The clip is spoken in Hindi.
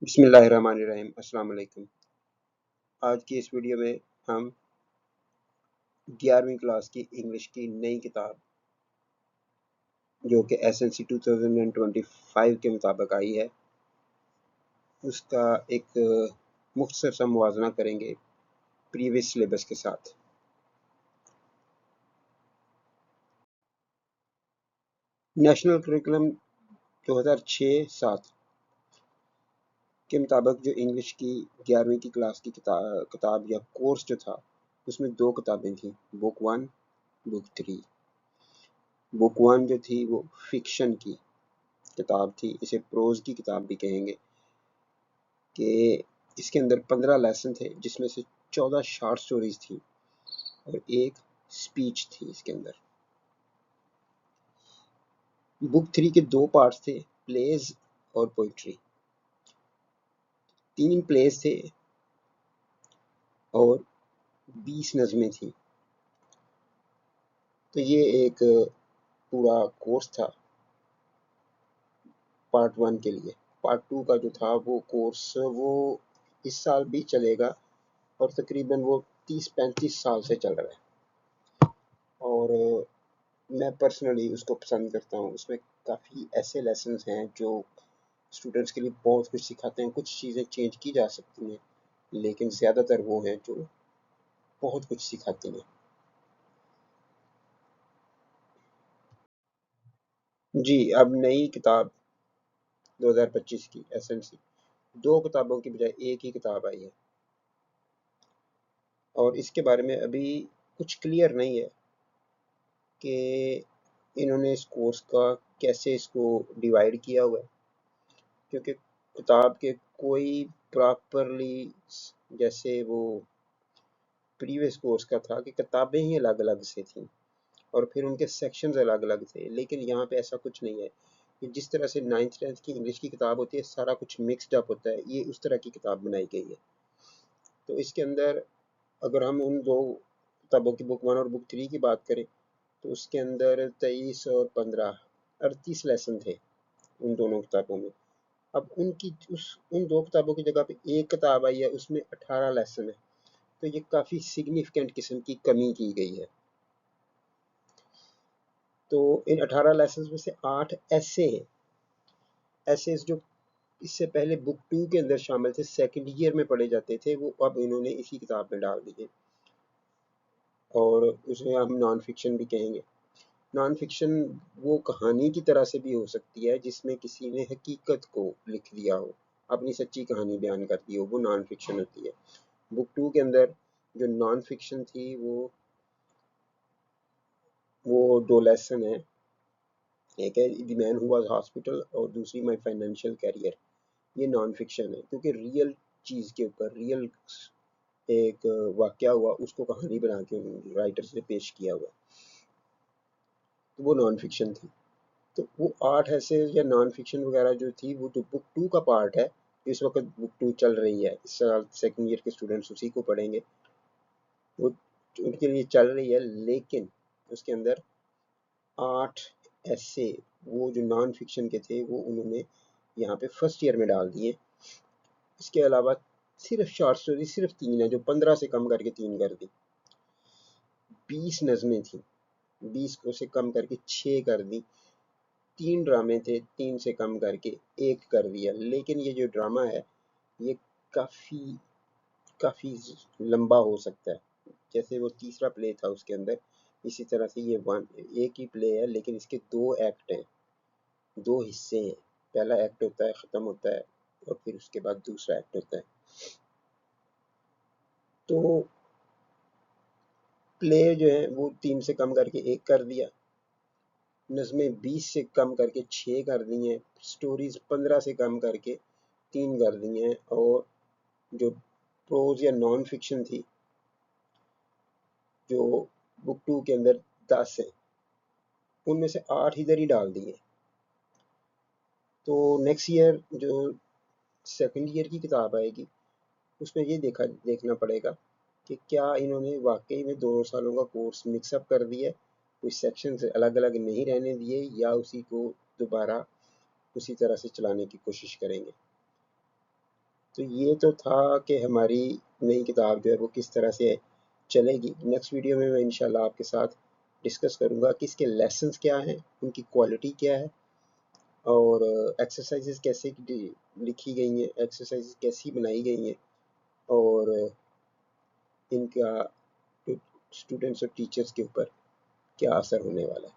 बिस्मिल्लाहिर्रहमानिर्रहीम। अस्सलाम वालेकुम। आज की इस वीडियो में हम 11वीं क्लास की इंग्लिश की नई किताब जो कि एसएनसी 2025 के मुताबिक आई है, उसका एक मुख्तसर सा मुवाज़ना करेंगे प्रीवियस सिलेबस के साथ। नेशनल करिकुलम 2006-7 के मुताबिक जो इंग्लिश की 11वीं की क्लास की किताब या कोर्स जो था, उसमें 2 किताबें थीं, बुक 1, बुक 3। बुक 1 जो थी वो फिक्शन की किताब थी, इसे प्रोज की किताब भी कहेंगे, कि इसके अंदर 15 लेसन थे, जिसमें से 14 शॉर्ट स्टोरीज थी और एक स्पीच थी इसके अंदर। बुक 3 के 2 पार्ट्स थे, प्लेज और पोइट्री। 3 प्लेज थे और 20 नज़में थी। तो ये एक पूरा कोर्स था पार्ट 1 के लिए। पार्ट 2 का जो था वो कोर्स वो इस साल भी चलेगा और तकरीबन वो 30-35 साल से चल रहा है और मैं पर्सनली उसको पसंद करता हूँ। उसमें काफ़ी ऐसे लेसन्स हैं जो स्टूडेंट्स के लिए बहुत कुछ सिखाते हैं। कुछ चीज़ें चेंज की जा सकती हैं, लेकिन ज़्यादातर वो हैं जो बहुत कुछ सिखाती हैं। जी, अब नई किताब 2025 की एसएनसी 2 किताबों की बजाय एक ही किताब आई है और इसके बारे में अभी कुछ क्लियर नहीं है कि इन्होंने इस कोर्स का कैसे इसको डिवाइड किया हुआ है, क्योंकि किताब के कोई प्रॉपरली जैसे वो प्रीवियस कोर्स का था कि किताबें ही अलग-अलग से थीं और फिर उनके सेक्शंस अलग-अलग थे, लेकिन यहाँ पे ऐसा कुछ नहीं है कि जिस तरह से 9th-10th की इंग्लिश की किताब होती है, सारा कुछ मिक्स्ड अप होता है, ये उस तरह की किताब बनाई गई है। तो इसके अंदर अगर हम उन 2 किताबों की बुक 1 और बुक 3 की बात करें, तो उसके अंदर 23 और 15 38 लेसन थे उन दोनों किताबों में। अब उन 2 किताबों की जगह पे एक किताब आई है, उसमें 18 लेसन है, तो ये काफ़ी सिग्निफिकेंट किस्म की कमी की गई है। तो इन 18 लेसन में से 8 ऐसे हैं, ऐसे जो इससे पहले बुक 2 के अंदर शामिल थे, सेकंड ईयर में पढ़े जाते थे, वो अब इन्होंने इसी किताब में डाल दिए और उसे हम नॉन फिक्शन भी कहेंगे। नॉन फिक्शन वो कहानी की तरह से भी हो सकती है जिसमें किसी ने हकीकत को लिख दिया हो, अपनी सच्ची कहानी बयान कर दी हो, वो नॉन फिक्शन होती है। बुक 2 के अंदर जो नॉन फिक्शन थी वो 2 लेसन है, एक है the man who was hospital और दूसरी माय फाइनेंशियल कैरियर। ये नॉन फिक्शन है क्योंकि रियल चीज़ के ऊपर रियल एक वाकया हुआ, उसको कहानी बना के राइटर्स ने पेश किया हुआ, तो वो नॉन फिक्शन थी। तो वो 8 ऐसे या नॉन फिक्शन वगैरह जो थी वो तो बुक 2 का पार्ट है। इस वक्त बुक 2 चल रही है, इस साल सेकंड ईयर के स्टूडेंट्स उसी को पढ़ेंगे, वो उनके लिए चल रही है, लेकिन उसके अंदर 8 ऐसे वो जो नॉन फिक्शन के थे वो उन्होंने यहाँ पे फर्स्ट ईयर में डाल दिए। इसके अलावा सिर्फ शॉर्ट स्टोरी सिर्फ 3 है, जो 15 से कम करके 3 कर दी। 20 नज़में थी, 20 को से कम करके 6 कर दी। 3 ड्रामे थे, 3 से कम करके 1 कर दिया। लेकिन ये जो ड्रामा है ये काफ़ी काफ़ी लंबा हो सकता है। जैसे वो तीसरा प्ले था उसके अंदर, इसी तरह से ये एक ही प्ले है, लेकिन इसके 2 एक्ट हैं, 2 हिस्से हैं। पहला एक्ट होता है, ख़त्म होता है और फिर उसके बाद दूसरा एक्ट होता है। तो प्ले जो है वो 3 से कम करके 1 कर दिया, नज़में 20 से कम करके 6 कर दी हैं, स्टोरीज़ 15 से कम करके 3 कर दी हैं और जो प्रोज या नॉन फिक्शन थी जो बुक 2 के अंदर 10 है, उनमें से 8 इधर ही डाल दिए। तो नेक्स्ट ईयर जो सेकंड ईयर की किताब आएगी उसमें ये देखना पड़ेगा कि क्या इन्होंने वाकई में 2 सालों का कोर्स मिक्सअप कर दिया, कोई सेक्शन से अलग अलग नहीं रहने दिए, या उसी को दोबारा उसी तरह से चलाने की कोशिश करेंगे। तो ये तो था कि हमारी नई किताब जो है वो किस तरह से चलेगी। नेक्स्ट वीडियो में मैं इंशाल्लाह आपके साथ डिस्कस करूँगा कि इसके लेसन्स क्या हैं, उनकी क्वालिटी क्या है, और एक्सरसाइजेज कैसे लिखी गई हैं, एक्सरसाइजेज कैसी बनाई गई हैं, और इनका स्टूडेंट्स और टीचर्स के ऊपर क्या असर होने वाला है।